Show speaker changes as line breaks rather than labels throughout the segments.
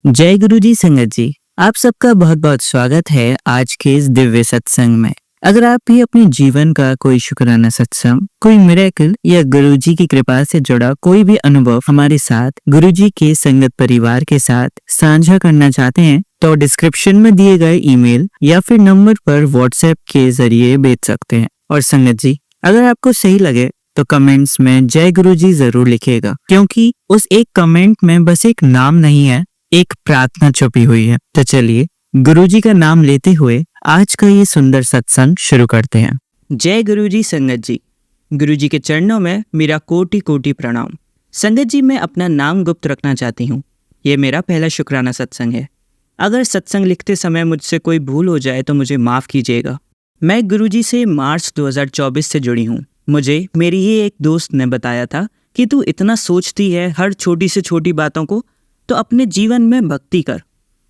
जय गुरु जी संगत जी, आप सबका बहुत बहुत स्वागत है आज के इस दिव्य सत्संग में। अगर आप भी अपने जीवन का कोई शुक्राना सत्संग, कोई मिरेकल या गुरु जी की कृपा से जुड़ा कोई भी अनुभव हमारे साथ गुरु जी के संगत परिवार के साथ साझा करना चाहते हैं तो डिस्क्रिप्शन में दिए गए ईमेल या फिर नंबर पर व्हाट्सएप के जरिए भेज सकते हैं। और संगत जी, अगर आपको सही लगे तो कमेंट्स में जय गुरु जी जरूर लिखिएगा, क्योंकि उस एक कमेंट में बस एक नाम नहीं है, एक प्रार्थना छुपी हुई है। तो चलिए गुरुजी का नाम लेते हुए आज का ये सुंदर सत्संग शुरू करते हैं। जय गुरुजी संगत जी। गुरुजी के चरणों में मेरा कोटि कोटि प्रणाम। संगत जी, मैं अपना नाम गुप्त रखना चाहती हूँ। ये मेरा पहला शुक्राना सत्संग है। अगर सत्संग लिखते समय मुझसे कोई भूल हो जाए तो मुझे माफ़ कीजिएगा। मैं गुरुजी से मार्च 2024 से जुड़ी हूँ। मुझे मेरी ही एक दोस्त ने बताया था कि तू इतना सोचती है हर छोटी से छोटी बातों को, तो अपने जीवन में भक्ति कर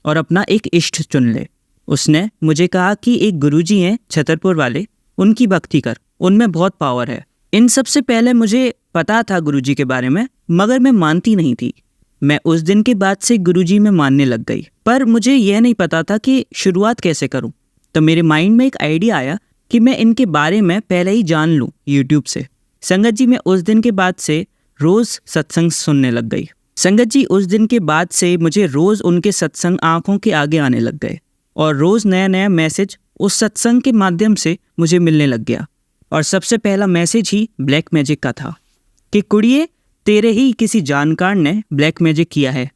और अपना एक इष्ट चुन ले। उसने मुझे कहा कि एक गुरुजी हैं छतरपुर वाले, उनकी भक्ति कर, उनमें बहुत पावर है। इन सब से पहले मुझे पता था गुरुजी के बारे में, मगर मैं मानती नहीं थी। मैं उस दिन के बाद से गुरुजी में मानने लग गई, पर मुझे यह नहीं पता था कि शुरुआत कैसे करूं। तो मेरे माइंड में एक आइडिया आया कि मैं इनके बारे में पहले ही जान लूं यूट्यूब से। संगत जी, मैं उस दिन के बाद से रोज सत्संग सुनने लग गई। संगत जी, उस दिन के बाद से मुझे रोज उनके सत्संग आंखों के आगे आने लग गए और रोज नया नया मैसेज उस सत्संग के माध्यम से मुझे मिलने लग गया। और सबसे पहला मैसेज ही ब्लैक मैजिक का था कि कुड़िए, तेरे ही किसी जानकार ने ब्लैक मैजिक किया है।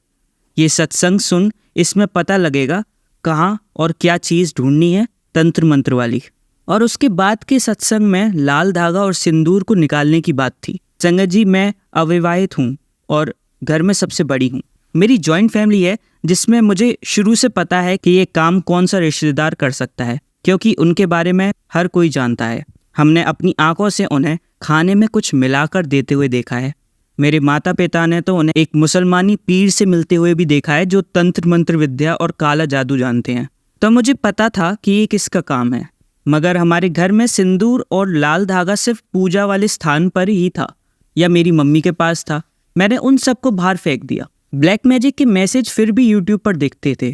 ये सत्संग सुन, इसमें पता लगेगा कहाँ और क्या चीज़ ढूंढनी है, तंत्र मंत्र वाली। और उसके बाद के सत्संग में लाल धागा और सिंदूर को निकालने की बात थी। संगत जी, मैं अविवाहित हूँ और घर में सबसे बड़ी हूँ। मेरी जॉइंट फैमिली है, जिसमें मुझे शुरू से पता है कि ये काम कौन सा रिश्तेदार कर सकता है, क्योंकि उनके बारे में हर कोई जानता है। हमने अपनी आंखों से उन्हें खाने में कुछ मिलाकर देते हुए देखा है। मेरे माता पिता ने तो उन्हें एक मुसलमानी पीर से मिलते हुए भी देखा है, जो तंत्र मंत्र विद्या और काला जादू जानते हैं। तो मुझे पता था कि ये किसका काम है, मगर हमारे घर में सिंदूर और लाल धागा सिर्फ पूजा वाले स्थान पर ही था या मेरी मम्मी के पास था। मैंने उन सबको बाहर फेंक दिया। ब्लैक मैजिक के मैसेज फिर भी यूट्यूब पर दिखते थे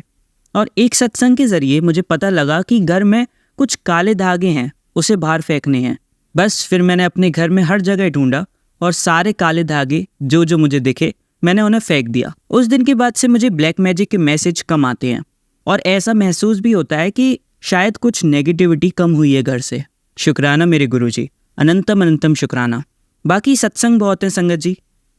और एक सत्संग के जरिए मुझे पता लगा कि घर में कुछ काले धागे हैं, उसे बाहर फेंकने हैं। बस फिर मैंने अपने घर में हर जगह ढूंढा और सारे काले धागे जो जो मुझे दिखे मैंने उन्हें फेंक दिया। उस दिन के बाद से मुझे ब्लैक मैजिक के मैसेज कम आते हैं और ऐसा महसूस भी होता है कि शायद कुछ नेगेटिविटी कम हुई है घर से। शुक्राना मेरे गुरुजी, अनंतम अनंतम शुक्राना। बाकी सत्संग बहुत है संगत जी।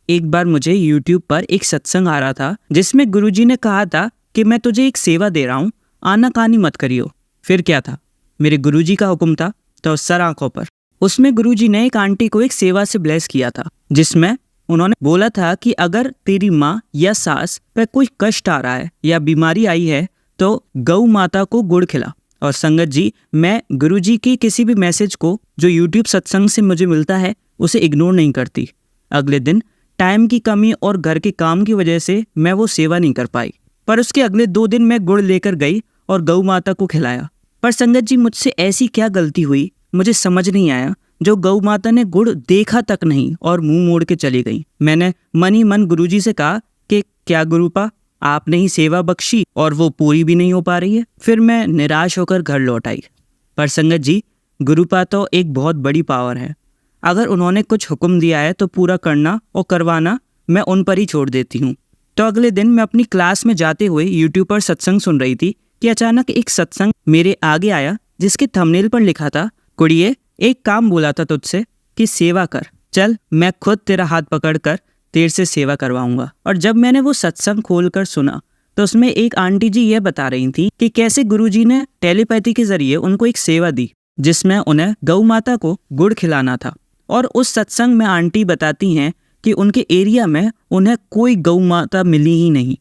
एक बार मुझे YouTube पर एक सत्संग आ रहा था जिसमें गुरुजी ने कहा था कि मैं तुझे एक सेवा दे रहा हूँ, आनाकानी मत करियो। फिर क्या था, मेरे गुरुजी का हुक्म था तो सर आंखों पर। उसमें गुरुजी ने एक आंटी को एक सेवा से ब्लेस किया था, जिसमें उन्होंने बोला था कि अगर तेरी माँ या सास पर कोई कष्ट आ रहा है या बीमारी आई है तो गौ माता को गुड़ खिला। और संगत जी, मैं गुरुजी की किसी भी मैसेज को जो YouTube सत्संग से मुझे मिलता है उसे इग्नोर नहीं करती। अगले दिन टाइम की कमी और घर के काम की वजह से मैं वो सेवा नहीं कर पाई, पर उसके अगले 2 दिन मैं गुड़ लेकर गई और गौ माता को खिलाया। पर संगत जी, मुझसे ऐसी क्या गलती हुई मुझे समझ नहीं आया, जो गौ माता ने गुड़ देखा तक नहीं और मुंह मोड़ के चली गई। मैंने मन ही मन गुरुजी से कहा कि क्या गुरुपा, आपने ही सेवा बख्शी और वो पूरी भी नहीं हो पा रही है। फिर मैं निराश होकर घर लौट आई। पर संगत जी, गुरुपा तो एक बहुत बड़ी पावर है। अगर उन्होंने कुछ हुक्म दिया है तो पूरा करना और करवाना मैं उन पर ही छोड़ देती हूँ। तो अगले दिन मैं अपनी क्लास में जाते हुए यूट्यूब पर सत्संग सुन रही थी कि अचानक एक सत्संग मेरे आगे आया, जिसके थंबनेल पर लिखा था, कुड़िए, एक काम बोला था तुझसे कि सेवा कर, चल मैं खुद तेरा हाथ पकड़कर तेरे से सेवा करवाऊंगा। और जब मैंने वो सत्संग खोलकर सुना तो उसमें एक आंटी जी ये बता रही थी कि कैसे गुरुजी ने टेलीपैथी के जरिए उनको एक सेवा दी, जिसमें उन्हें गौ माता को गुड़ खिलाना था। और उस सत्संग में आंटी बताती हैं कि उनके एरिया में उन्हें कोई गौ माता मिली ही नहीं।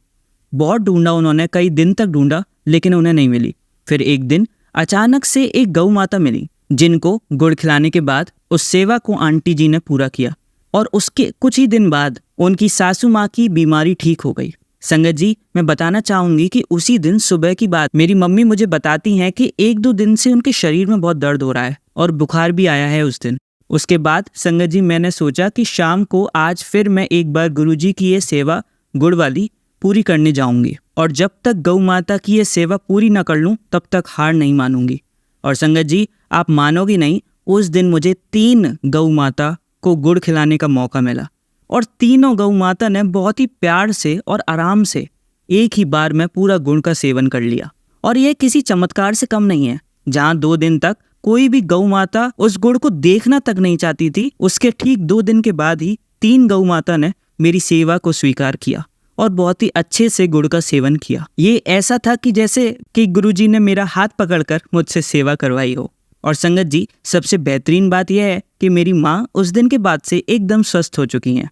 बहुत ढूंढा उन्होंने, कई दिन तक ढूंढा, लेकिन उन्हें नहीं मिली। फिर एक दिन अचानक से एक गौ माता मिली, जिनको गुड़ खिलाने के बाद उस सेवा को आंटी जी ने पूरा किया और उसके कुछ ही दिन बाद उनकी सासू माँ की बीमारी ठीक हो गई। संगत जी, मैं बताना चाहूंगी कि उसी दिन सुबह की बात मेरी मम्मी मुझे बताती हैं कि 1-2 दिन से उनके शरीर में बहुत दर्द हो रहा है और बुखार भी आया है उस दिन। उसके बाद संगत जी, मैंने सोचा कि शाम को आज फिर मैं एक बार गुरुजी की ये सेवा गुड़ वाली पूरी करने जाऊंगी और जब तक गौ माता की ये सेवा पूरी न कर लूं तब तक हार नहीं मानूंगी। और संगत जी, आप मानोगे नहीं, उस दिन मुझे 3 गौ माता को गुड़ खिलाने का मौका मिला और तीनों गौ माता ने बहुत ही प्यार से और आराम से एक ही बार में पूरा गुड़ का सेवन कर लिया। और यह किसी चमत्कार से कम नहीं है। जहाँ 2 दिन तक कोई भी गौ माता उस गुड़ को देखना तक नहीं चाहती थी, उसके ठीक 2 दिन के बाद ही 3 गौ माता ने मेरी सेवा को स्वीकार किया और बहुत ही अच्छे से गुड़ का सेवन किया। ये ऐसा था कि जैसे कि गुरुजी ने मेरा हाथ पकड़कर मुझसे सेवा करवाई हो। और संगत जी, सबसे बेहतरीन बात यह है कि मेरी माँ उस दिन के बाद से एकदम स्वस्थ हो चुकी हैं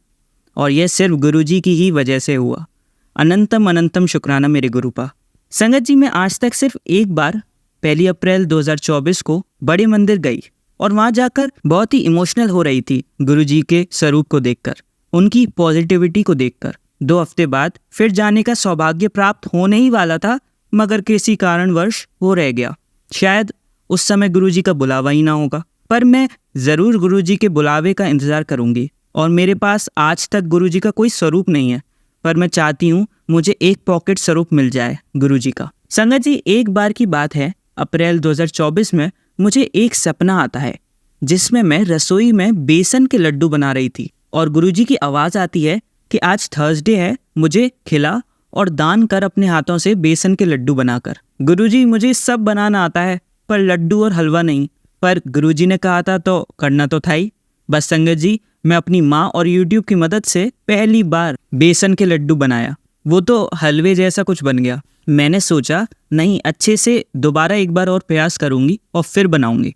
और यह सिर्फ गुरुजी की ही वजह से हुआ। अनंतम अनंतम शुक्राना मेरे गुरुपा। संगत जी, मैं आज तक सिर्फ एक बार 1 अप्रैल 2024 को बड़े मंदिर गई और वहाँ जाकर बहुत ही इमोशनल हो रही थी गुरुजी के स्वरूप को देखकर, उनकी पॉजिटिविटी को देखकर। 2 हफ्ते बाद फिर जाने का सौभाग्य प्राप्त होने ही वाला था, मगर किसी कारणवश वो रह गया। शायद उस समय गुरुजी का बुलावा ही ना होगा, पर मैं ज़रूर गुरुजी के बुलावे का इंतज़ार करूँगी। और मेरे पास आज तक गुरुजी का कोई स्वरूप नहीं है, पर मैं चाहती हूँ मुझे एक पॉकेट स्वरूप मिल जाए गुरुजी का। संगत जी, एक बार की बात है, अप्रैल 2024 में मुझे एक सपना आता है जिसमें मैं रसोई में बेसन के लड्डू बना रही थी और गुरुजी की आवाज़ आती है कि आज थर्सडे है, मुझे खिला और दान कर अपने हाथों से बेसन के लड्डू बनाकर। गुरुजी, मुझे सब बनाना आता है पर लड्डू और हलवा नहीं, पर गुरुजी ने कहा था तो करना तो था ही। बस संगत जी, मैं अपनी माँ और YouTube की मदद से पहली बार बेसन के लड्डू बनाया। वो तो हलवे जैसा कुछ बन गया। मैंने सोचा नहीं, अच्छे से दोबारा एक बार और प्रयास करूँगी और फिर बनाऊँगी।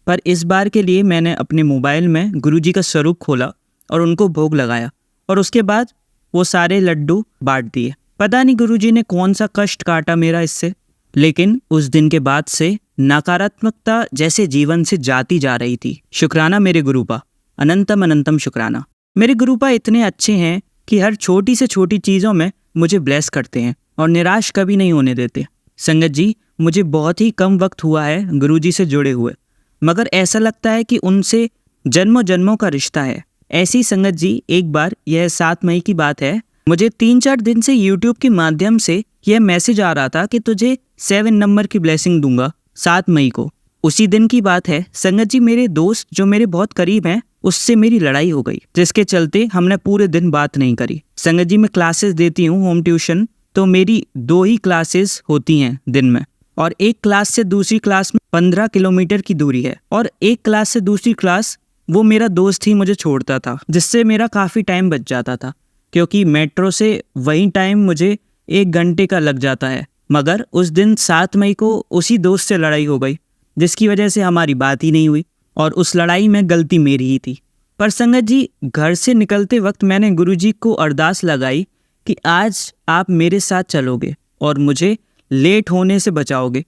पर इस बार के लिए मैंने अपने मोबाइल में गुरुजी का स्वरूप खोला और उनको भोग लगाया और उसके बाद वो सारे लड्डू बांट दिए। पता नहीं गुरुजी ने कौन सा कष्ट काटा मेरा इससे, लेकिन उस दिन के बाद से नकारात्मकता जैसे जीवन से जाती जा रही थी। शुक्राना मेरे गुरुपा, अनंतम अनंतम शुक्राना। मेरे गुरुपा इतने अच्छे हैं कि हर छोटी से छोटी चीज़ों में मुझे ब्लेस करते हैं और निराश कभी नहीं होने देते। संगत जी, मुझे बहुत ही कम वक्त हुआ है गुरुजी से जुड़े हुए, मगर ऐसा लगता है कि उनसे जन्मों जन्मों का रिश्ता है। ऐसी संगत जी, एक बार, यह 7 मई की बात है, मुझे 3-4 दिन से YouTube के माध्यम से यह मैसेज आ रहा था कि तुझे 7 नंबर की ब्लेसिंग दूंगा 7 मई को। उसी दिन की बात है संगत जी, मेरे दोस्त जो मेरे बहुत करीब हैं उससे मेरी लड़ाई हो गई, जिसके चलते हमने पूरे दिन बात नहीं करी। संगत जी, मैं क्लासेस देती हूँ होम ट्यूशन, तो मेरी 2 ही क्लासेस होती हैं दिन में और एक क्लास से दूसरी क्लास में 15 किलोमीटर की दूरी है और एक क्लास से दूसरी क्लास वो मेरा दोस्त ही मुझे छोड़ता था, जिससे मेरा काफ़ी टाइम बच जाता था, क्योंकि मेट्रो से वही टाइम मुझे 1 घंटे का लग जाता है। मगर उस दिन 7 मई को उसी दोस्त से लड़ाई हो गई, जिसकी वजह से हमारी बात ही नहीं हुई और उस लड़ाई में गलती मेरी ही थी। पर संगत जी, घर से निकलते वक्त मैंने गुरुजी को अरदास लगाई कि आज आप मेरे साथ चलोगे और मुझे लेट होने से बचाओगे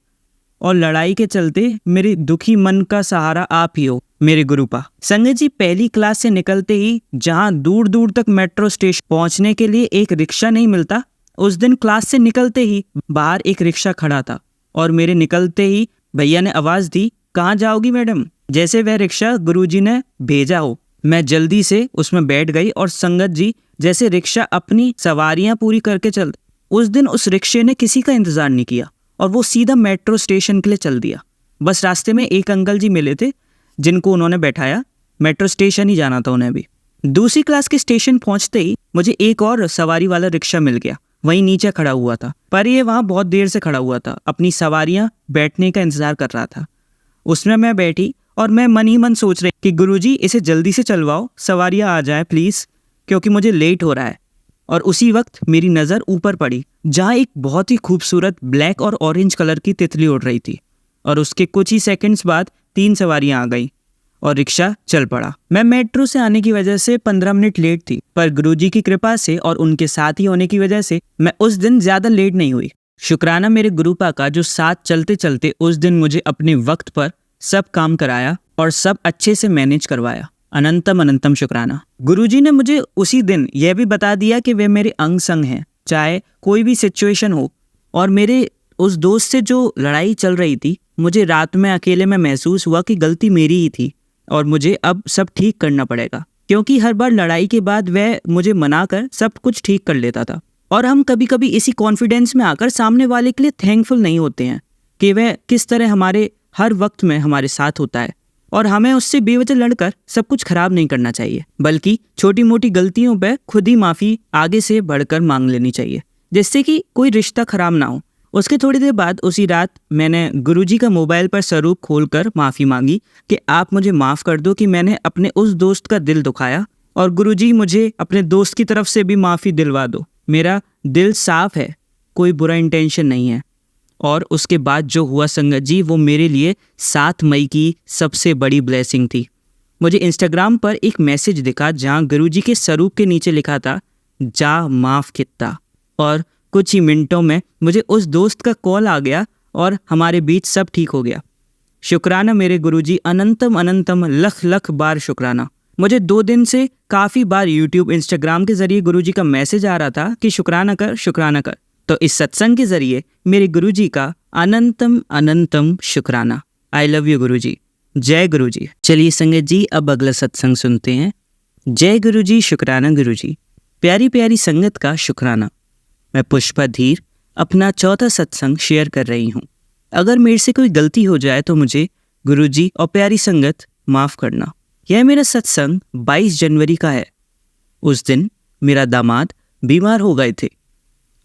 और लड़ाई के चलते मेरे दुखी मन का सहारा आप ही हो मेरे गुरुपा। संगत जी, पहली क्लास से निकलते ही जहाँ दूर दूर तक मेट्रो स्टेशन पहुँचने के लिए एक रिक्शा नहीं मिलता, उस दिन क्लास से निकलते ही बाहर एक रिक्शा खड़ा था और मेरे निकलते ही भैया ने आवाज़ दी, कहाँ जाओगी मैडम? जैसे वह रिक्शा गुरुजी ने भेजा हो, मैं जल्दी से उसमें बैठ गई और संगत जी, जैसे रिक्शा अपनी सवारियां पूरी करके चल, उस दिन उस रिक्शे ने किसी का इंतज़ार नहीं किया और वो सीधा मेट्रो स्टेशन के लिए चल दिया। बस रास्ते में एक अंकल जी मिले थे जिनको उन्होंने बैठाया, मेट्रो स्टेशन ही जाना था उन्हें भी। दूसरी क्लास के स्टेशन पहुंचते ही मुझे एक और सवारी वाला रिक्शा मिल गया, वहीं नीचे खड़ा हुआ था, पर ये वहाँ बहुत देर से खड़ा हुआ था, अपनी सवारियां बैठने का इंतज़ार कर रहा था। उसमें मैं बैठी और मैं मन ही मन सोच रही कि गुरुजी इसे जल्दी से चलवाओ, सवारियां आ जाए प्लीज़, क्योंकि मुझे लेट हो रहा है। और उसी वक्त मेरी नज़र ऊपर पड़ी जहाँ एक बहुत ही खूबसूरत ब्लैक और ऑरेंज कलर की तितली उड़ रही थी और उसके कुछ ही सेकंड्स बाद 3 सवारियां आ गई और रिक्शा चल पड़ा। मैं मेट्रो से आने की वजह से 15 मिनट लेट थी, पर गुरुजी की कृपा से और उनके साथ ही होने की वजह से मैं उस दिन ज़्यादा लेट नहीं हुई। शुक्राना मेरे गुरुपा का, जो साथ चलते चलते उस दिन मुझे अपने वक्त पर सब काम कराया और सब अच्छे से मैनेज करवाया। अनंतम अनंतम शुक्राना। गुरुजी ने मुझे उसी दिन यह भी बता दिया कि वे मेरे अंग संग हैं, चाहे कोई भी सिचुएशन हो। और मेरे उस दोस्त से जो लड़ाई चल रही थी, मुझे रात में अकेले में महसूस हुआ कि गलती मेरी ही थी और मुझे अब सब ठीक करना पड़ेगा, क्योंकि हर बार लड़ाई के बाद वह मुझे मनाकर सब कुछ ठीक कर लेता था। और हम कभी कभी इसी कॉन्फिडेंस में आकर सामने वाले के लिए थैंकफुल नहीं होते हैं कि वह किस तरह हमारे हर वक्त में हमारे साथ होता है। और हमें उससे बेवजह लड़कर सब कुछ खराब नहीं करना चाहिए, बल्कि छोटी मोटी गलतियों पर खुद ही माफ़ी आगे से बढ़कर मांग लेनी चाहिए, जिससे कि कोई रिश्ता खराब ना हो। उसके थोड़ी देर बाद उसी रात मैंने गुरुजी का मोबाइल पर स्वरूप खोलकर माफ़ी मांगी कि आप मुझे माफ़ कर दो कि मैंने अपने उस दोस्त का दिल दुखाया, और गुरुजी मुझे अपने दोस्त की तरफ से भी माफ़ी दिलवा दो। मेरा दिल साफ है, कोई बुरा इंटेंशन नहीं है। और उसके बाद जो हुआ संगत जी, वो मेरे लिए 7 मई की सबसे बड़ी ब्लेसिंग थी। मुझे इंस्टाग्राम पर एक मैसेज दिखा जहाँ गुरुजी के स्वरूप के नीचे लिखा था, जा माफ़ कित्ता। और कुछ ही मिनटों में मुझे उस दोस्त का कॉल आ गया और हमारे बीच सब ठीक हो गया। शुक्राना मेरे गुरुजी, अनंतम अनंतम लख लख बार शुक्राना। मुझे 2 दिन से काफ़ी बार यूट्यूब इंस्टाग्राम के ज़रिए गुरुजी का मैसेज आ रहा था कि शुक्राना कर, शुक्राना कर। तो इस सत्संग के ज़रिए मेरे गुरुजी का अनंतम अनंतम शुक्राना। आई लव यू गुरुजी। जय गुरुजी। चलिए संगत जी, अब अगला सत्संग सुनते हैं। जय गुरुजी, शुक्राना गुरुजी। प्यारी प्यारी संगत का शुक्राना। मैं पुष्पा धीर अपना 4था सत्संग शेयर कर रही हूँ। अगर मेरे से कोई गलती हो जाए तो मुझे गुरुजी और प्यारी संगत माफ़ करना। यह मेरा सत्संग 22 जनवरी का है। उस दिन मेरा दामाद बीमार हो गए थे।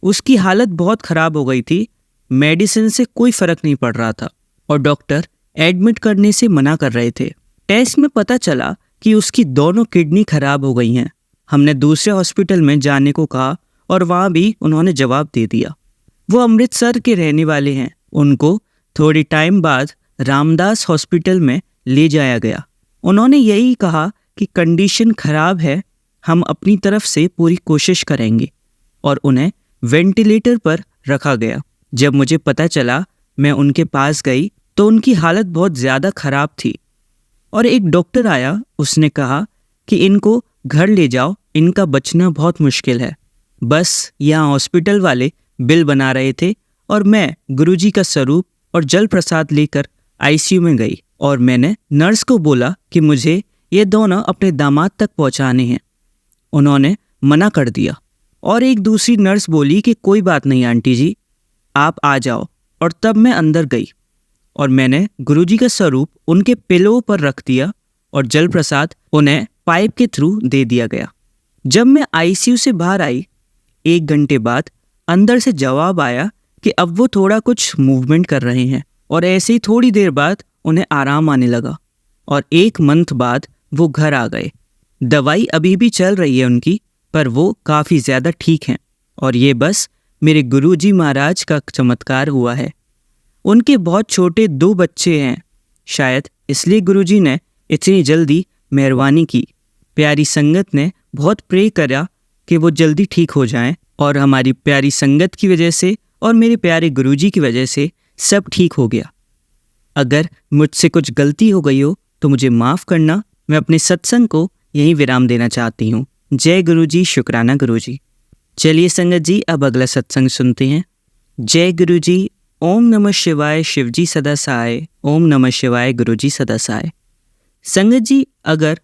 उसकी हालत बहुत ख़राब हो गई थी। मेडिसिन से कोई फ़र्क नहीं पड़ रहा था और डॉक्टर एडमिट करने से मना कर रहे थे। टेस्ट में पता चला कि उसकी दोनों किडनी खराब हो गई हैं। हमने दूसरे हॉस्पिटल में जाने को कहा और वहाँ भी उन्होंने जवाब दे दिया। वो अमृतसर के रहने वाले हैं। उनको थोड़ी टाइम बाद रामदास हॉस्पिटल में ले जाया गया। उन्होंने यही कहा कि कंडीशन ख़राब है, हम अपनी तरफ से पूरी कोशिश करेंगे, और उन्हें वेंटिलेटर पर रखा गया। जब मुझे पता चला, मैं उनके पास गई तो उनकी हालत बहुत ज़्यादा ख़राब थी और एक डॉक्टर आया। उसने कहा कि इनको घर ले जाओ, इनका बचना बहुत मुश्किल है। बस यहाँ हॉस्पिटल वाले बिल बना रहे थे और मैं गुरुजी का स्वरूप और जल प्रसाद लेकर आईसीयू में गई और मैंने नर्स को बोला कि मुझे ये दोनों अपने दामाद तक पहुँचाने हैं। उन्होंने मना कर दिया और एक दूसरी नर्स बोली कि कोई बात नहीं आंटी जी, आप आ जाओ। और तब मैं अंदर गई और मैंने गुरुजी का स्वरूप उनके पिलो पर रख दिया और जल प्रसाद उन्हें पाइप के थ्रू दे दिया गया। जब मैं आईसीयू से बाहर आई, 1 घंटे बाद अंदर से जवाब आया कि अब वो थोड़ा कुछ मूवमेंट कर रहे हैं, और ऐसे ही थोड़ी देर बाद उन्हें आराम आने लगा और 1 मंथ बाद वो घर आ गए। दवाई अभी भी चल रही है उनकी, पर वो काफ़ी ज़्यादा ठीक हैं। और ये बस मेरे गुरुजी महाराज का चमत्कार हुआ है। उनके बहुत छोटे 2 बच्चे हैं, शायद इसलिए गुरुजी ने इतनी जल्दी मेहरबानी की। प्यारी संगत ने बहुत प्रे करा कि वो जल्दी ठीक हो जाएं, और हमारी प्यारी संगत की वजह से और मेरे प्यारे गुरुजी की वजह से सब ठीक हो गया। अगर मुझसे कुछ गलती हो गई हो तो मुझे माफ़ करना। मैं अपने सत्संग को यहीं विराम देना चाहती हूँ। जय गुरुजी, शुक्राना गुरुजी। चलिए संगत जी, अब अगला सत्संग सुनते हैं। जय गुरुजी। ओम नमः शिवाय, शिवजी सदा सहाय। ओम नमः शिवाय, गुरुजी सदा सहाय। संगत जी, अगर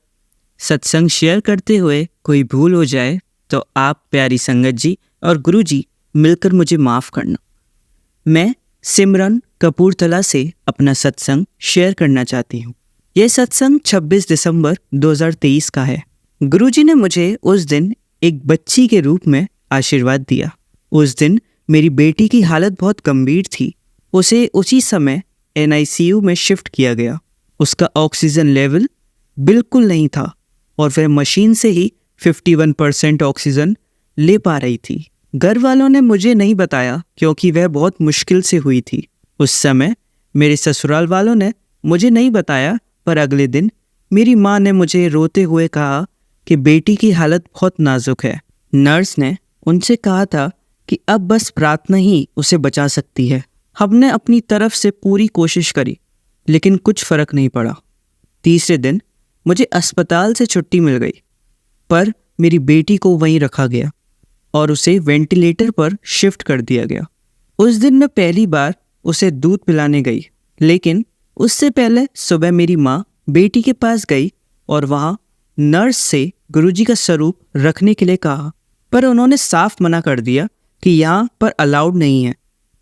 सत्संग शेयर करते हुए कोई भूल हो जाए तो आप प्यारी संगत जी और गुरुजी मिलकर मुझे माफ़ करना। मैं सिमरन कपूरथला से अपना सत्संग शेयर करना चाहती हूँ। यह सत्संग 26 दिसंबर 2023 का है। गुरुजी ने मुझे उस दिन एक बच्ची के रूप में आशीर्वाद दिया। उस दिन मेरी बेटी की हालत बहुत गंभीर थी। उसे उसी समय NICU में शिफ्ट किया गया। उसका ऑक्सीजन लेवल बिल्कुल नहीं था और वह मशीन से ही 51% ऑक्सीजन ले पा रही थी। घर वालों ने मुझे नहीं बताया क्योंकि वह बहुत मुश्किल से हुई थी। उस समय मेरे ससुराल वालों ने मुझे नहीं बताया, पर अगले दिन मेरी माँ ने मुझे रोते हुए कहा कि बेटी की हालत बहुत नाजुक है। नर्स ने उनसे कहा था कि अब बस प्रार्थना ही उसे बचा सकती है। हमने अपनी तरफ से पूरी कोशिश करी, लेकिन कुछ फ़र्क नहीं पड़ा। तीसरे दिन मुझे अस्पताल से छुट्टी मिल गई, पर मेरी बेटी को वहीं रखा गया और उसे वेंटिलेटर पर शिफ्ट कर दिया गया। उस दिन मैं पहली बार उसे दूध पिलाने गई, लेकिन उससे पहले सुबह मेरी माँ बेटी के पास गई और वहाँ नर्स से गुरुजी का स्वरूप रखने के लिए कहा।
पर उन्होंने साफ मना कर दिया कि यहाँ पर अलाउड नहीं है।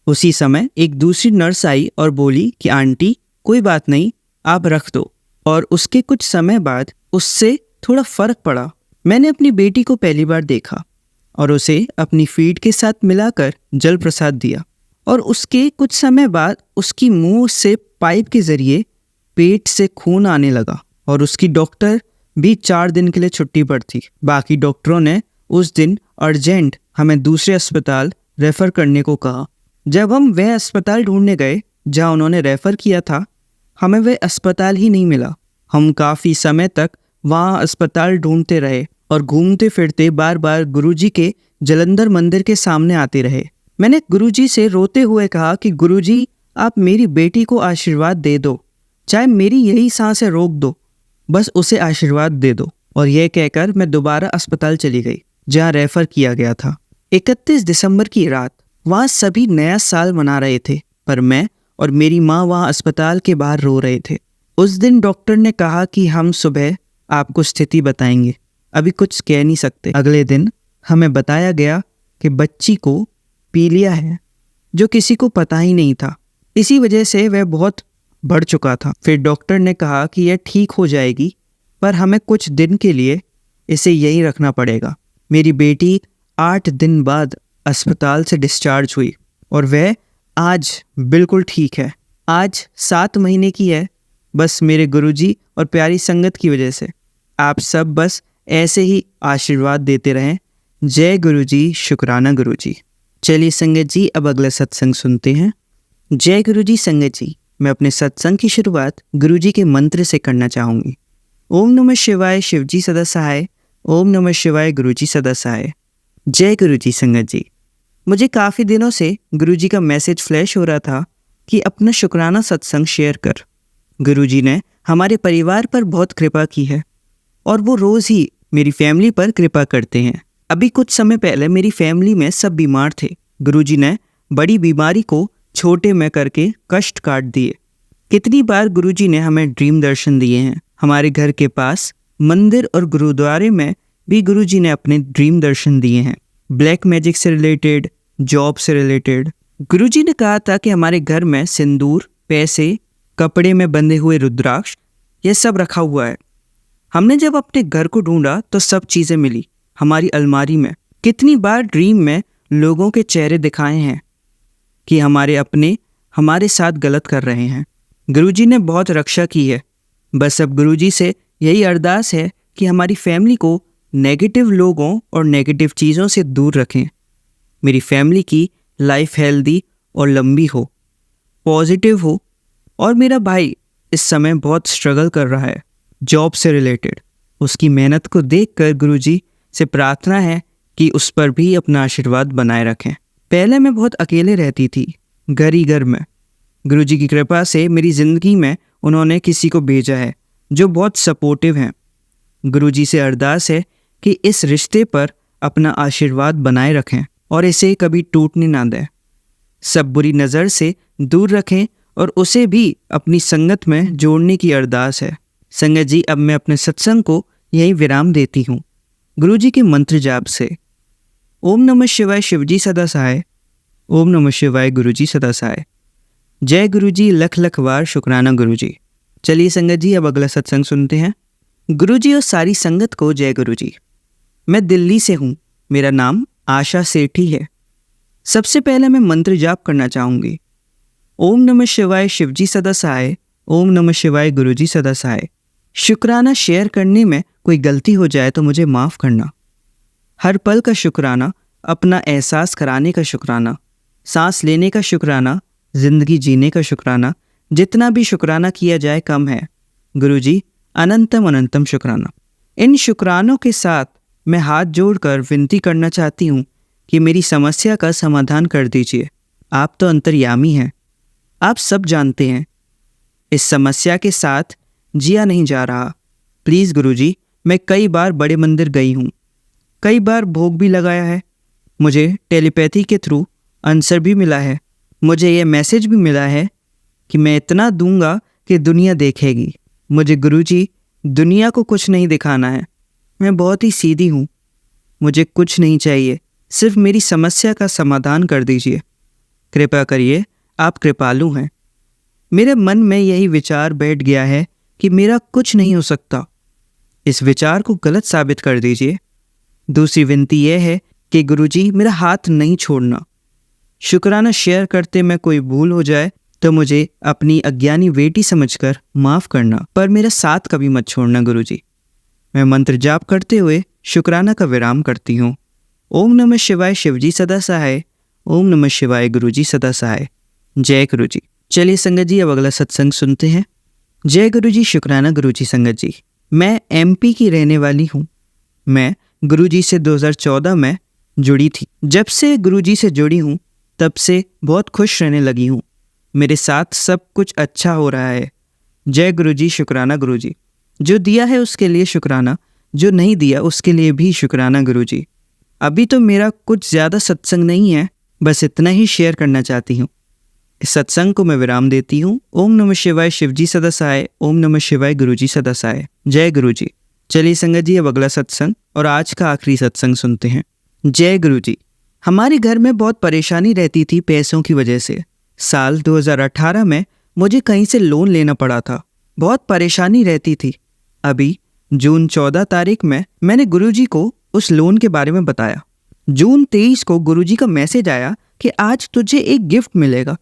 उसी समय एक दूसरी नर्स आई और बोली कि आंटी कोई बात नहीं, आप रख दो। और उसके कुछ समय बाद उससे थोड़ा फर्क पड़ा। मैंने अपनी बेटी को पहली बार देखा और उसे अपनी फीड के साथ मिलाकर जल प्रसाद दिया और उसके कुछ समय बाद उसकी मुंह से पाइप के जरिए पेट से खून आने लगा और उसकी डॉक्टर भी 4 दिन के लिए छुट्टी पर थी। बाकी डॉक्टरों ने उस दिन अर्जेंट हमें दूसरे अस्पताल रेफ़र करने को कहा। जब हम वह अस्पताल ढूंढने गए जहां उन्होंने रेफ़र किया था, हमें वह अस्पताल ही नहीं मिला। हम काफ़ी समय तक वहां अस्पताल ढूंढते रहे और घूमते फिरते बार बार गुरुजी के जलंधर मंदिर के सामने आते रहे। मैंने गुरुजी से रोते हुए कहा कि गुरुजी, आप मेरी बेटी को आशीर्वाद दे दो, चाहे मेरी यही सांसें रोक दो, बस उसे आशीर्वाद दे दो। और यह कहकर मैं दोबारा अस्पताल चली गई जहां रेफर किया गया था। 31 दिसंबर की रात वहां सभी नया साल मना रहे थे, पर मैं और मेरी माँ वहां अस्पताल के बाहर रो रहे थे। उस दिन डॉक्टर ने कहा कि हम सुबह आपको स्थिति बताएंगे, अभी कुछ कह नहीं सकते। अगले दिन हमें बताया गया कि बच्ची को पीलिया है, जो किसी को पता ही नहीं था। इसी वजह से वह बहुत बढ़ चुका था। फिर डॉक्टर ने कहा कि यह ठीक हो जाएगी, पर हमें कुछ दिन के लिए इसे यहीं रखना पड़ेगा। मेरी बेटी 8 दिन बाद अस्पताल से डिस्चार्ज हुई और वह आज बिल्कुल ठीक है। आज 7 महीने की है, बस मेरे गुरुजी और प्यारी संगत की वजह से। आप सब बस ऐसे ही आशीर्वाद देते रहें। जय गुरुजी, शुक्राना गुरुजी। चलिए संगत जी, अब अगला सत्संग सुनते हैं। जय गुरुजी संगत जी, मैं अपने सत्संग की शुरुआत गुरुजी के मंत्र से करना चाहूँगी। ओम नमः शिवाय, शिवजी सदा सहाय। ओम नमः शिवाय, गुरुजी सदा सहाय। जय गुरुजी संगत जी, मुझे काफ़ी दिनों से गुरुजी का मैसेज फ्लैश हो रहा था कि अपना शुक्राना सत्संग शेयर कर। गुरुजी ने हमारे परिवार पर बहुत कृपा की है और वो रोज़ ही मेरी फैमिली पर कृपा करते हैं। अभी कुछ समय पहले मेरी फैमिली में सब बीमार थे। गुरुजी ने बड़ी बीमारी को छोटे में करके कष्ट काट दिए। कितनी बार गुरुजी ने हमें ड्रीम दर्शन दिए हैं। हमारे घर के पास मंदिर और गुरुद्वारे में भी गुरुजी ने अपने ड्रीम दर्शन दिए हैं। ब्लैक मैजिक से रिलेटेड, जॉब से रिलेटेड। गुरुजी ने कहा था कि हमारे घर में सिंदूर, पैसे, कपड़े में बंधे हुए रुद्राक्ष, यह सब रखा हुआ है। हमने जब अपने घर को ढूंढा तो सब चीज़ें मिली हमारी अलमारी में। कितनी बार ड्रीम में लोगों के चेहरे दिखाए हैं कि हमारे अपने हमारे साथ गलत कर रहे हैं। गुरुजी ने बहुत रक्षा की है। बस अब गुरुजी से यही अरदास है कि हमारी फैमिली को नेगेटिव लोगों और नेगेटिव चीज़ों से दूर रखें। मेरी फैमिली की लाइफ हेल्दी और लंबी हो, पॉजिटिव हो। और मेरा भाई इस समय बहुत स्ट्रगल कर रहा है जॉब से रिलेटेड। उसकी मेहनत को देखकर गुरुजी से प्रार्थना है कि उस पर भी अपना आशीर्वाद बनाए रखें। पहले मैं बहुत अकेले रहती थी, घर ही घर में। गुरुजी की कृपा से मेरी ज़िंदगी में उन्होंने किसी को भेजा है जो बहुत सपोर्टिव हैं। गुरुजी से अरदास है कि इस रिश्ते पर अपना आशीर्वाद बनाए रखें और इसे कभी टूटने ना दें। सब बुरी नज़र से दूर रखें और उसे भी अपनी संगत में जोड़ने की अरदास है। संगत जी, अब मैं अपने सत्संग को यही विराम देती हूँ गुरुजी के मंत्र जाप से। ओम नमः शिवाय, शिवजी सदा सहाय। ओम नमः शिवाय, गुरुजी सदा सहाय। जय गुरुजी, लख लख वार शुक्राना गुरुजी। चलिए संगत जी, अब अगला सत्संग सुनते हैं। गुरुजी और सारी संगत को जय गुरुजी। मैं दिल्ली से हूँ, मेरा नाम आशा सेठी है। सबसे पहले मैं मंत्र जाप करना चाहूँगी। ओम नमः शिवाय, शिवजी सदा सहाय। ओम नमः शिवाय, गुरुजी सदा सहाय। शुक्राना शेयर करने में कोई गलती हो जाए तो मुझे माफ़ करना। हर पल का शुक्राना, अपना एहसास कराने का शुक्राना, सांस लेने का शुक्राना, ज़िंदगी जीने का शुक्राना। जितना भी शुक्राना किया जाए कम है। गुरुजी, अनंतम अनंतम शुक्राना। इन शुक्रानों के साथ मैं हाथ जोड़कर विनती करना चाहती हूँ कि मेरी समस्या का समाधान कर दीजिए। आप तो अंतर्यामी हैं, आप सब जानते हैं। इस समस्या के साथ जिया नहीं जा रहा। प्लीज़ गुरुजी, मैं कई बार बड़े मंदिर गई हूँ, कई बार भोग भी लगाया है। मुझे टेलीपैथी के थ्रू आंसर भी मिला है। मुझे ये मैसेज भी मिला है कि मैं इतना दूंगा कि दुनिया देखेगी। मुझे गुरुजी दुनिया को कुछ नहीं दिखाना है। मैं बहुत ही सीधी हूँ। मुझे कुछ नहीं चाहिए, सिर्फ मेरी समस्या का समाधान कर दीजिए। कृपा करिए, आप कृपालु हैं। मेरे मन में यही विचार बैठ गया है कि मेरा कुछ नहीं हो सकता। इस विचार को गलत साबित कर दीजिए। दूसरी विनती यह है कि गुरुजी मेरा हाथ नहीं छोड़ना। शुक्राना शेयर करते में कोई भूल हो जाए तो मुझे अपनी अज्ञानी बेटी समझकर माफ करना, पर मेरा साथ कभी मत छोड़ना गुरुजी। मैं मंत्र जाप करते हुए शुक्राना का विराम करती हूँ। ओम नमः शिवाय शिवजी सदा सहाय। ओम नमः शिवाय गुरुजी सदा सहाय। जय गुरुजी। चलिए संगत जी, अब अगला सत्संग सुनते हैं। जय गुरुजी। शुक्राना गुरुजी। संगत जी, मैं एमपी की रहने वाली हूँ। मैं गुरुजी से 2014 में जुड़ी थी। जब से गुरुजी से जुड़ी हूँ तब से बहुत खुश रहने लगी हूँ। मेरे साथ सब कुछ अच्छा हो रहा है। जय गुरुजी। शुक्राना गुरुजी। जो दिया है उसके लिए शुक्राना, जो नहीं दिया उसके लिए भी शुक्राना गुरुजी। अभी तो मेरा कुछ ज़्यादा सत्संग नहीं है, बस इतना ही शेयर करना चाहती हूँ। इस सत्संग को मैं विराम देती हूँ। ओम नमः शिवाय शिवजी सदा सहाय। ओम नमः शिवाय गुरुजी सदा सहाय। जय गुरुजी। चलिए संगत जी, अब अगला सत्संग और आज का आखिरी सत्संग सुनते हैं। जय गुरुजी। हमारे घर में बहुत परेशानी रहती थी पैसों की वजह से। साल 2018 में मुझे कहीं से लोन लेना पड़ा था। बहुत परेशानी रहती थी। अभी जून 14 तारीख में मैंने गुरुजी को उस लोन के बारे में बताया। जून 23 को गुरुजी का मैसेज आया कि आज तुझे एक गिफ्ट मिलेगा।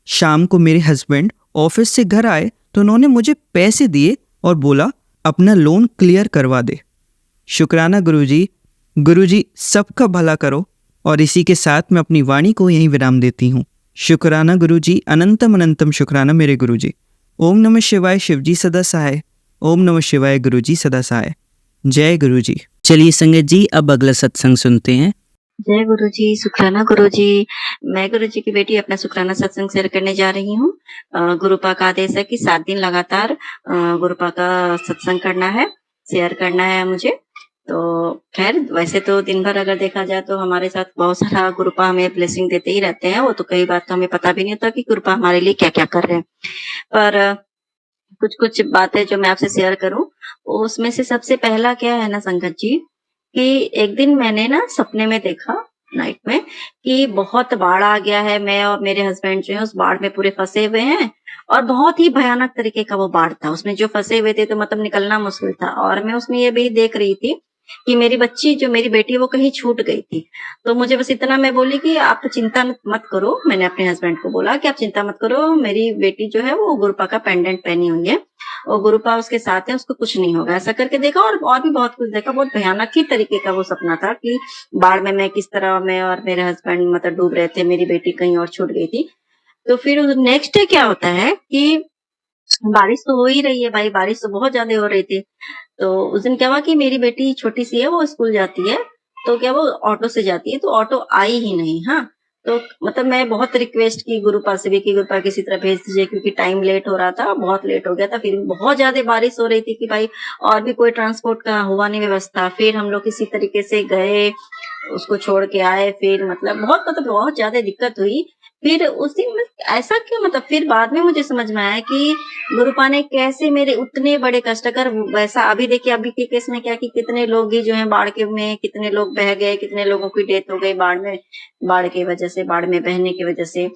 शाम को मेरे हस्बैंड ऑफिस से घर आए तो उन्होंने मुझे पैसे दिए और बोला अपना लोन क्लियर करवा दे। शुक्राना गुरुजी। गुरुजी सबका भला करो। और इसी के साथ मैं अपनी वाणी को यहीं विराम देती हूँ। शुक्राना गुरुजी। अनंतम अनंतम शुक्राना मेरे गुरुजी। ओम नमः शिवाय शिवजी सदा सहाय। ओम नमः शिवाय गुरुजी सदा सहाय। जय गुरुजी। चलिए संगत जी, अब अगला सत्संग सुनते हैं।
जय गुरुजी। शुक्राना गुरुजी। मैं गुरुजी की बेटी अपना शुक्राना सत्संग शेयर करने जा रही हूँ। गुरुपा का आदेश है कि 7 दिन लगातार गुरुपा का सत्संग करना है, शेयर करना है मुझे। तो खैर, वैसे तो दिन भर अगर देखा जाए तो हमारे साथ बहुत सारा गुरुपा हमें ब्लेसिंग देते ही रहते हैं। वो तो कई बार तो हमें पता भी नहीं होता कि गुरुपा हमारे लिए क्या क्या कर रहे हैं। पर कुछ कुछ बातें जो मैं आपसे शेयर करूं, उसमें से सबसे पहला क्या है ना संगत जी, कि एक दिन मैंने ना सपने में देखा नाइट में कि बहुत बाढ़ आ गया है। मैं और मेरे हस्बैंड जो है उस बाढ़ में पूरे फंसे हुए हैं और बहुत ही भयानक तरीके का वो बाढ़ था। उसमें जो फंसे हुए थे तो मतलब निकलना मुश्किल था। और मैं उसमें ये भी देख रही थी कि मेरी बच्ची जो मेरी बेटी है वो कहीं छूट गई थी। तो मुझे बस इतना मैं बोली कि आप चिंता मत करो। मैंने अपने हस्बैंड को बोला कि आप चिंता मत करो, मेरी बेटी जो है वो गुरुपा का पेंडेंट पहनी हुई है और गुरुपा उसके साथ है, उसको कुछ नहीं होगा। ऐसा करके देखा और भी बहुत कुछ देखा। बहुत भयानक ही तरीके का वो सपना था कि बाढ़ में मैं किस तरह, मैं और मेरे हस्बैंड मतलब डूब रहे थे, मेरी बेटी कहीं और छूट गई थी। तो फिर नेक्स्ट डे क्या होता है कि बारिश तो हो ही रही है भाई, बारिश तो बहुत ज्यादा हो रही थी। तो उस दिन क्या हुआ कि मेरी बेटी छोटी सी है, वो स्कूल जाती है। तो क्या वो ऑटो से जाती है, तो ऑटो आई ही नहीं। हाँ, तो मतलब मैं बहुत रिक्वेस्ट की गुरुपा से भी कि गुरुपा किसी तरह भेज दीजिए, क्योंकि टाइम लेट हो रहा था, बहुत लेट हो गया था। फिर बहुत ज्यादा बारिश हो रही थी कि भाई और भी कोई ट्रांसपोर्ट का हुआ नहीं व्यवस्था। फिर हम लोग किसी तरीके से गए, उसको छोड़ के आए। फिर मतलब बहुत ज्यादा दिक्कत हुई। फिर उस दिन ऐसा क्यों, मतलब फिर बाद में मुझे समझ में आया कि गुरुपा ने कैसे मेरे उतने बड़े कष्ट कर वैसा। अभी देखिए अभी के केस में क्या कि कितने लोग ही जो है बाढ़ के में कितने लोग बह गए, कितने लोगों की डेथ हो गई बाढ़ में, बाढ़ की वजह से, बाढ़ में बहने की वजह से।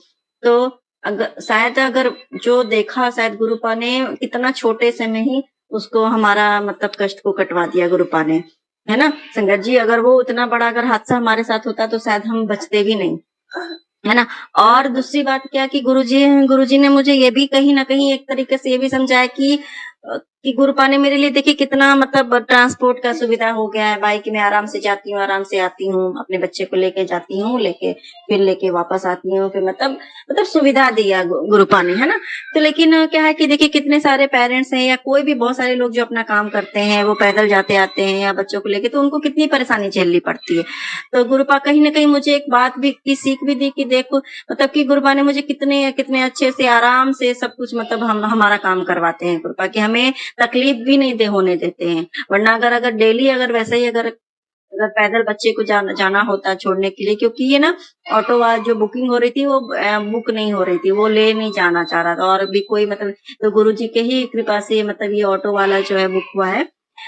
तो अगर जो देखा, शायद गुरुपा ने कितना छोटे से में ही उसको हमारा मतलब कष्ट को कटवा दिया गुरुपा ने, है ना संगत जी। अगर वो इतना बड़ा अगर हादसा हमारे साथ होता तो शायद हम बचते भी नहीं, है ना। और दूसरी बात क्या कि गुरुजी ने मुझे ये भी कहीं ना कहीं एक तरीके से ये भी समझाया कि गुरुपा ने मेरे लिए देखिए कितना मतलब ट्रांसपोर्ट का सुविधा हो गया है। बाइक में आराम से जाती हूँ, आराम से आती हूँ, अपने बच्चे को लेके जाती हूँ, फिर लेके वापस आती हूँ। फिर मतलब सुविधा दिया गुरुपा ने, है ना। तो लेकिन क्या है कि देखिए कितने सारे पेरेंट्स हैं या कोई भी बहुत सारे लोग जो अपना काम करते हैं, वो पैदल जाते आते हैं या बच्चों को लेके, तो उनको कितनी परेशानी झेलनी पड़ती है। तो गुरुपा कहीं ना कहीं मुझे एक बात भी की सीख भी दी कि देखो मतलब कि गुरुपा ने मुझे कितने कितने अच्छे से आराम से सब कुछ मतलब हमारा काम करवाते हैं गुरुपा, कि हमें तकलीफ भी नहीं होने देते हैं। वरना अगर डेली अगर वैसे ही अगर पैदल बच्चे को जाना होता छोड़ने के लिए, क्योंकि ये ना ऑटो वाला जो बुकिंग हो रही थी वो बुक नहीं हो रही थी, वो ले नहीं जाना चाह रहा था और भी कोई मतलब। तो गुरुजी के ही कृपा से मतलब ये ऑटो वाला जो है बुक हुआ है।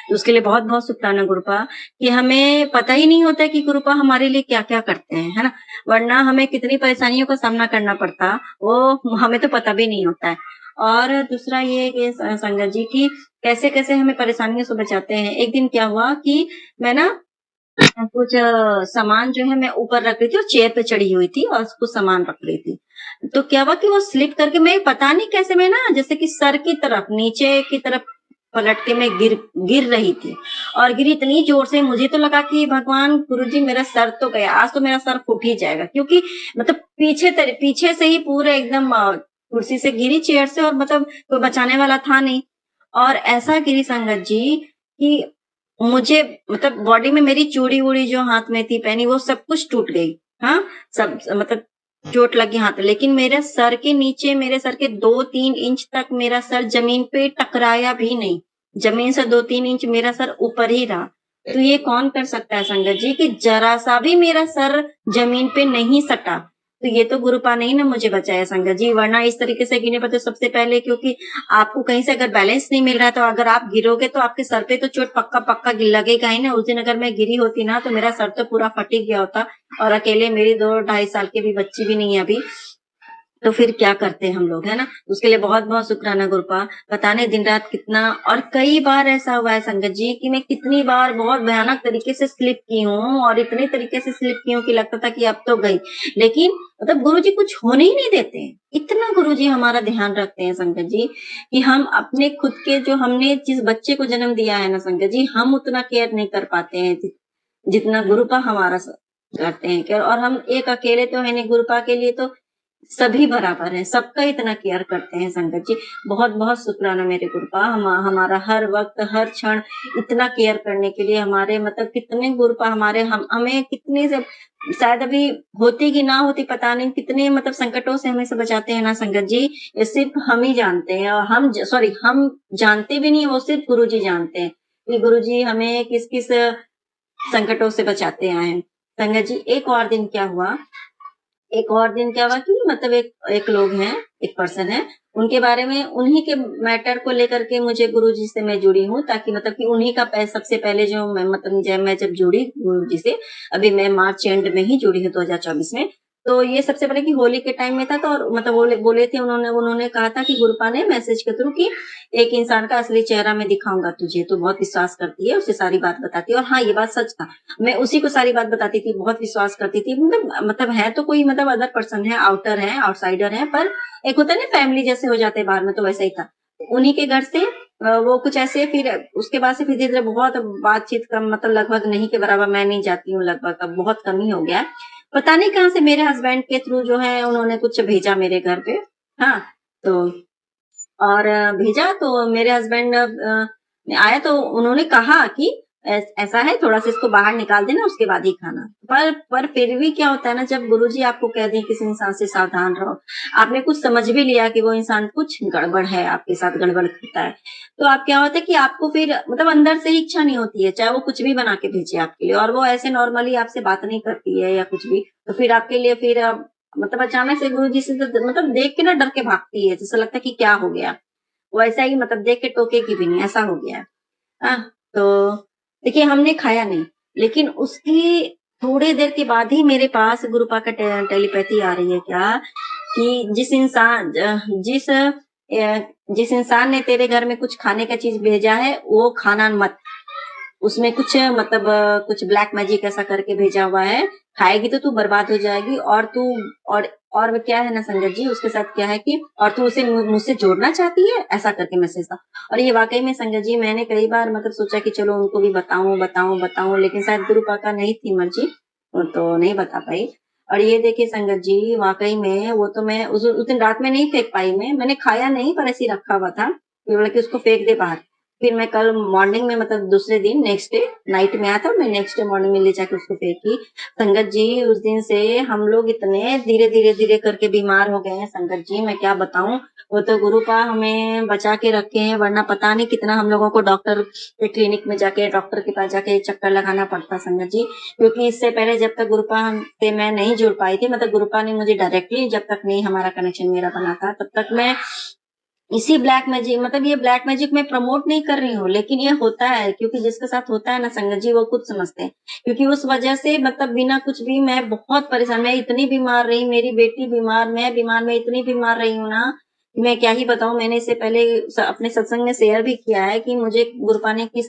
तो उसके लिए बहुत-बहुत शुक्राना गुरुपा कि हमें पता ही नहीं होता है कि गुरुपा हमारे लिए क्या-क्या करते हैं, है ना? वरना हमें कितनी परेशानियों का सामना करना पड़ता, वो हमें तो पता भी नहीं होता है। और दूसरा ये कि संगत जी कि कैसे-कैसे हमें परेशानियों से बचाते हैं। एक दिन क्या हुआ कि मैं ना कुछ सामान जो है मैं ऊपर रख रही थी और चेयर पे चढ़ी हुई थी और कुछ सामान रख रही थी। तो क्या हुआ कि वो स्लिप करके मैं पता नहीं कैसे मैं ना जैसे कि सर की तरफ, नीचे की तरफ पलट के मैं गिर गिर रही थी और गिरी इतनी ज़ोर से मुझे तो लगा कि भगवान गुरुजी मेरा सर तो गया, आज तो मेरा सर फूट ही जाएगा क्योंकि मतलब पीछे से ही पूरा एकदम कुर्सी से गिरी चेयर से और मतलब कोई बचाने वाला था नहीं। और ऐसा गिरी संगत जी कि मुझे मतलब बॉडी में मेरी चूड़ी-वूड़ी जो हाथ में थी पहनी वो सब कुछ टूट गई। हाँ, सब मतलब चोट लगी हाथ में। लेकिन मेरे सर के नीचे मेरे सर के 2-3 इंच तक मेरा सर ज़मीन पे टकराया भी नहीं। ज़मीन से 2-3 इंच मेरा सर ऊपर ही रहा। तो ये कौन कर सकता है संगत जी कि ज़रा-सा भी मेरा सर ज़मीन पे नहीं सटा। तो ये तो गुरुपा ने ही ना मुझे बचाया संगत जी, वरना इस तरीके से गिरने पर तो सबसे पहले क्योंकि आपको कहीं से अगर बैलेंस नहीं मिल रहा है तो अगर आप गिरोगे तो आपके सर पे तो चोट पक्का लगेगा ही ना। उस दिन अगर मैं गिरी होती ना तो मेरा सर तो पूरा फट ही गया होता और अकेले मेरी 2 ढाई साल की भी बच्ची भी नहीं है अभी। तो फिर क्या करते हम लोग, है ना? उसके लिए बहुत-बहुत शुक्राना गुरुपा। पता नहीं दिन-रात कितना और कई बार ऐसा हुआ है संगत जी कि मैं कितनी बार बहुत भयानक तरीके से स्लिप की हूँ और इतने तरीके से स्लिप की हूँ कि लगता था कि अब तो गई। लेकिन मतलब गुरुजी कुछ होने ही नहीं देते हैं। इतना गुरुजी हमारा ध्यान रखते हैं संगत जी कि हम अपने खुद के जो हमने जिस बच्चे को जन्म दिया है ना संगत जी, हम उतना केयर नहीं कर पाते हैं जितना गुरुपा हमारा करते हैं केयर और हम एक अकेले तो है नहीं गुरुपा के लिए तो सभी बराबर हैं, सबका इतना केयर करते हैं संगत जी। बहुत-बहुत शुक्राना मेरे गुरुपा हमारा हर वक़्त, हर क्षण इतना केयर करने के लिए हमारे मतलब कितने गुरुपा हमारे हम हमें कितने से शायद अभी होती कि ना होती पता नहीं कितने मतलब संकटों से हमें से बचाते हैं ना संगत जी, ये सिर्फ़ हम ही जानते हैं और हम जानते भी नहीं, वो सिर्फ़ गुरुजी जानते हैं, कि गुरुजी हमें किस-किस संकटों से बचाते आए हैं। संगत जी एक और दिन क्या हुआ कि मतलब एक एक लोग हैं, एक पर्सन है, उनके बारे में उन्हीं के मैटर को लेकर के मुझे गुरुजी से मैं जुड़ी हूँ ताकि मतलब कि उन्हीं का सबसे पहले जो मैं मतलब मैं जब जुड़ी गुरुजी से, अभी मैं मार्च एंड में ही जुड़ी हूँ 2024 में। तो ये सबसे पहले कि होली के टाइम में था तो और मतलब बोले थे उन्होंने उन्होंने कहा था कि गुरुपा ने मैसेज के थ्रू कि एक इंसान का असली चेहरा मैं दिखाऊँगा तुझे, तू बहुत विश्वास करती है, उसे सारी बात बताती है और हाँ, ये बात सच था। मैं उसी को सारी बात बताती थी, बहुत विश्वास करती थी। मतलब है तो कोई मतलब अदर पर्सन है, आउटर है, आउटसाइडर है, पर एक होता है ना फैमिली जैसे हो जाते हैं बाहर में, तो वैसा ही था। उन्हीं के घर से वो कुछ ऐसे फिर उसके बाद से फिर धीरे-धीरे बहुत बातचीत कम मतलब लगभग नहीं के बराबर मैं नहीं जाती हूँ लगभग, अब बहुत कम ही हो गया है। पता नहीं कहाँ से मेरे हस्बैंड के थ्रू जो है उन्होंने कुछ भेजा मेरे घर पे। हाँ, तो और भेजा तो मेरे हस्बैंड आया तो उन्होंने कहा कि ऐसा है थोड़ा-सा इसको बाहर निकाल देना उसके बाद ही खाना। पर फिर भी क्या होता है ना जब गुरुजी आपको कह दें किसी इंसान से सावधान रहो, आपने कुछ समझ भी लिया कि वो इंसान कुछ गड़बड़ है, आपके साथ गड़बड़ करता है, तो आप क्या होता है कि आपको फिर मतलब अंदर से ही इच्छा नहीं होती है, चाहे वो कुछ भी बना के भेजे आपके लिए और वो ऐसे नॉर्मली आपसे बात नहीं करती है या कुछ भी, तो फिर आपके लिए फिर मतलब अचानक से गुरुजी से तो मतलब देख के ना डर के भागती है, जैसे लगता है कि क्या हो गया? वो ऐसा ही मतलब देख के टोकेगी भी नहीं, ऐसा हो गया है। हाँ, तो देखिए हमने खाया नहीं, लेकिन उसकी थोड़ी देर के बाद ही मेरे पास गुरुपा का टेलीपैथी आ रही है क्या कि जिस इंसान ने तेरे घर में कुछ खाने का चीज़ भेजा है, वो खाना मत। उसमें कुछ मतलब कुछ ब्लैक मैजिक ऐसा करके भेजा हुआ है, खाएगी तो तू बर्बाद हो जाएगी और तू और और वो क्या है ना संगत जी उसके साथ क्या है कि और तू उसे मुझसे जोड़ना चाहती है? ऐसा करके मैसेज था। और ये वाक़ई में संगत जी मैंने कई बार मतलब सोचा कि चलो उनको भी बताऊँ लेकिन शायद गुरुपा का नहीं थी मर्ज़ी, तो नहीं बता पाई। और ये देखिए संगत जी वाक़ई में वो तो मैं उस दिन रात में नहीं फेंक पाई मैंने खाया नहीं पर ऐसे ही रखा हुआ था, फिर बोला कि उसको फेंक दे बाहर। फिर मैं कल मॉर्निंग में मतलब दूसरे दिन नेक्स्ट डे नाइट में आया था, मैं नेक्स्ट डे मॉर्निंग में ले जाके उसको फेंकी। संगत जी उस दिन से हम लोग इतने धीरे करके बीमार हो गए हैं संगत जी, मैं क्या बताऊँ। वो तो गुरुपा हमें बचा के रखे हैं वरना पता नहीं कितना हम लोगों को डॉक्टर के क्लिनिक में जाके डॉक्टर के पास जाके चक्कर लगाना पड़ता संगत जी। क्योंकि इससे पहले जब तक गुरुपा से मैं नहीं जुड़ पाई थी मतलब गुरुपा ने मुझे डायरेक्टली जब तक नहीं हमारा कनेक्शन मेरा बना था, तब तक मैं इसी ब्लैक मैजिक मतलब ये ब्लैक मैजिक मैं प्रमोट नहीं कर रही हूँ, लेकिन ये होता है क्योंकि जिसके साथ होता है ना संगत जी वो खुद समझते हैं। क्योंकि उस वजह से मतलब बिना कुछ भी मैं बहुत परेशान, मैं इतनी बीमार रही, मेरी बेटी बीमार, मैं बीमार, मैं इतनी बीमार रही हूँ ना, मैं क्या ही बताऊँ। मैंने इससे पहले अपने सत्संग में शेयर भी किया है कि मुझे गुरुपा ने किस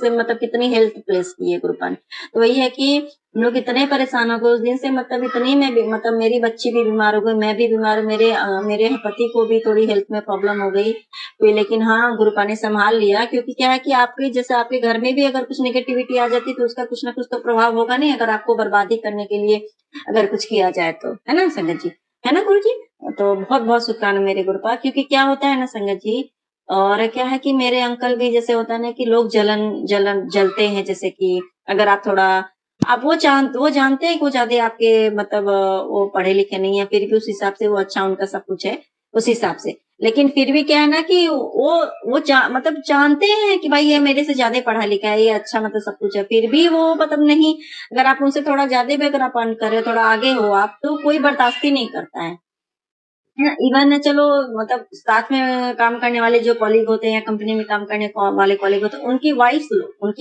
मतलब कितनी हेल्प प्लेस की है गुरुपा ने। तो वही है कि हम लोग इतने परेशान हो गए उस दिन से, मतलब इतनी मैं मतलब मेरी बच्ची भी बीमार हो गई, मैं भी बीमार हूँ, मेरे पति को भी थोड़ी हेल्थ में प्रॉब्लम हो गई। तो लेकिन हाँ, गुरुपा ने संभाल लिया, क्योंकि क्या है कि आपके जैसे आपके घर में भी अगर कुछ नेगेटिविटी आ जाती तो उसका कुछ ना कुछ तो प्रभाव होगा नहीं, अगर आपको बर्बादी करने के लिए अगर कुछ किया जाए तो, है ना संगत जी, है ना गुरु जी। तो बहुत बहुत शुक्राना मेरे गुरुपा। क्योंकि क्या होता है ना संगत जी, और क्या है कि मेरे अंकल भी जैसे होता है ना कि लोग जलते हैं, जैसे कि अगर आप थोड़ा आप वो जानते हैं कि वो ज्यादा आपके मतलब वो पढ़े लिखे नहीं है, फिर भी उस हिसाब से वो अच्छा उनका सब कुछ है उस हिसाब से। लेकिन फिर भी क्या है ना कि मतलब जानते हैं कि भाई ये मेरे से ज्यादा पढ़ा लिखा है, ये अच्छा मतलब सब कुछ है, फिर भी वो मतलब नहीं, अगर आप उनसे थोड़ा ज्यादा भी अगर आप अर्न कर रहे हो, थोड़ा आगे हो आप, तो कोई बर्दाश्त ही नहीं करता है ना। इवन चलो मतलब साथ में काम करने वाले जो कॉलीग होते हैं या कंपनी में काम करने वाले कॉलीग होते हैं, उनकी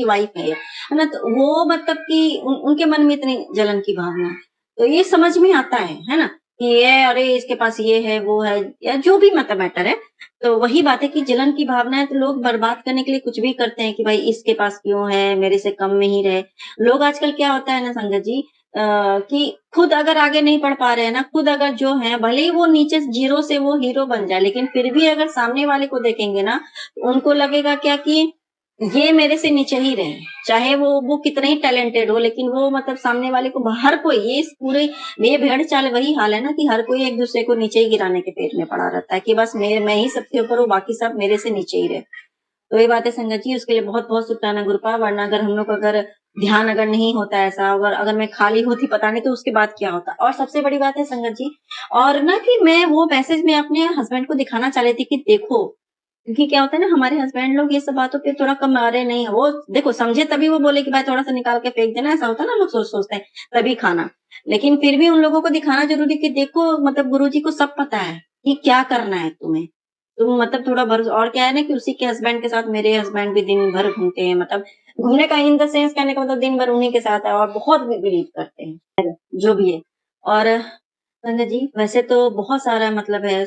वाइफ है ना, तो वो मतलब कि उनके मन में इतनी जलन की भावना है, तो ये समझ में आता है ना, कि ये अरे इसके पास ये है वो है, या जो भी मतलब मैटर है। तो वही बात है कि जलन की भावना है, तो लोग बर्बाद करने के लिए कुछ भी करते हैं कि भाई इसके पास क्यों है, मेरे से कम में ही रहे। लोग आजकल क्या होता है ना संगत जी, कि खुद अगर आगे नहीं पढ़ पा रहे हैं ना, खुद अगर जो है भले ही वो नीचे जीरो से वो हीरो बन जाए, लेकिन फिर भी अगर सामने वाले को देखेंगे ना, उनको लगेगा क्या कि ये मेरे से नीचे ही रहे, चाहे वो कितना ही टैलेंटेड हो, लेकिन वो मतलब सामने वाले को हर कोई ये इस पूरे ये भेड़ चाल वही हाल है ना, कि हर कोई एक दूसरे को नीचे ही गिराने के पेट में पड़ा रहता है, कि बस मैं ही सबसे ऊपर हूँ, बाकी सब मेरे से नीचे ही रहे। तो ये बात है संगत जी, उसके लिए बहुत बहुत शुक्राना गुरुपा। वरना अगर हम लोग अगर ध्यान अगर नहीं होता ऐसा, अगर मैं खाली होती पता नहीं तो उसके बाद क्या होता। और सबसे बड़ी बात है संगत जी, और ना कि मैं वो मैसेज में अपने हस्बैंड को दिखाना चाह रही थी कि देखो, क्योंकि क्या होता है ना, हमारे हस्बैंड लोग ये सब बातों पे थोड़ा कम आ रहे नहीं है, वो देखो समझे तभी वो बोले कि भाई थोड़ा सा निकाल के फेंक देना, ऐसा होता है ना, लोग सोचते हैं तभी खाना। लेकिन फिर भी उन लोगों को दिखाना जरूरी कि देखो मतलब गुरुजी को सब पता है कि क्या करना है तुम्हें, तुम मतलब थोड़ा भरोसा। और क्या है ना कि उसी के हस्बैंड के साथ मेरे हस्बैंड भी दिन भर घूमते हैं, मतलब घूमने का इन द सेंस कहने का मतलब दिन भर उन्हीं के साथ है, और बहुत बिलीव करते हैं जो भी है। और संगत जी वैसे तो बहुत सारा मतलब है,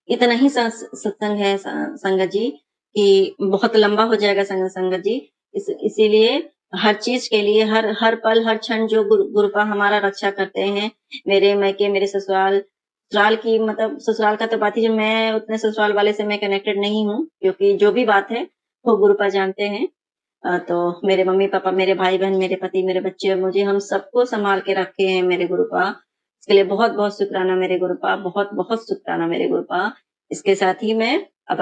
इतना ही सत्संग है संगत जी, कि बहुत लंबा हो जाएगा संगत जी। इसीलिए हर चीज के लिए हर हर पल हर क्षण जो गुरुपा हमारा रक्षा करते हैं, मेरे मैके मेरे ससुराल की मतलब ससुराल का तो बात ही, जो मैं उतने ससुराल वाले से मैं कनेक्टेड नहीं हूँ, क्योंकि जो भी बात है वो गुरुपा जानते हैं। तो मेरे मम्मी पापा, मेरे भाई बहन, मेरे पति, मेरे बच्चे, मुझे हम सबको संभाल के रखे हैं मेरे गुरुपा। इसके लिए बहुत बहुत शुक्राना मेरे गुरुपा, बहुत बहुत शुक्राना मेरे गुरुपा। इसके साथ ही मैं अब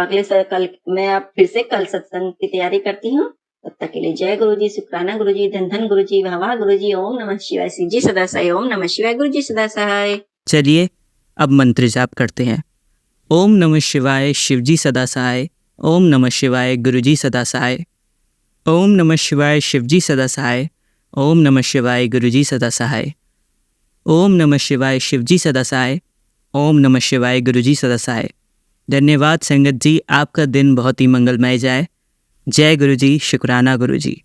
कल मैं अब फिर से कल सत्संग की तैयारी करती हूँ। तब तक के लिए जय गुरु जी, शुक्राना गुरु जी, धन धन गुरु जी, वाह वाह गुरु जी, ओम नमः शिवाय, शिव जी सदा सहाय, ओम नमः शिवाय, गुरु जी सदा सहाय।
चलिए अब मंत्र जाप करते हैं। ओम नमः शिवाय, शिवजी सदा सहाय। ओम नमः शिवाय, गुरुजी सदा सहाय। ओम नमः शिवाय, शिवजी सदा सहाय। ओम नमः शिवाय, गुरुजी सदा सहाय। ओम नमः शिवाय, शिवजी सदा सहाय। ओम नमः शिवाय, गुरुजी सदा सहाय। धन्यवाद संगत जी, आपका दिन बहुत ही मंगलमय जाए। जय गुरुजी, शुक्राना गुरुजी।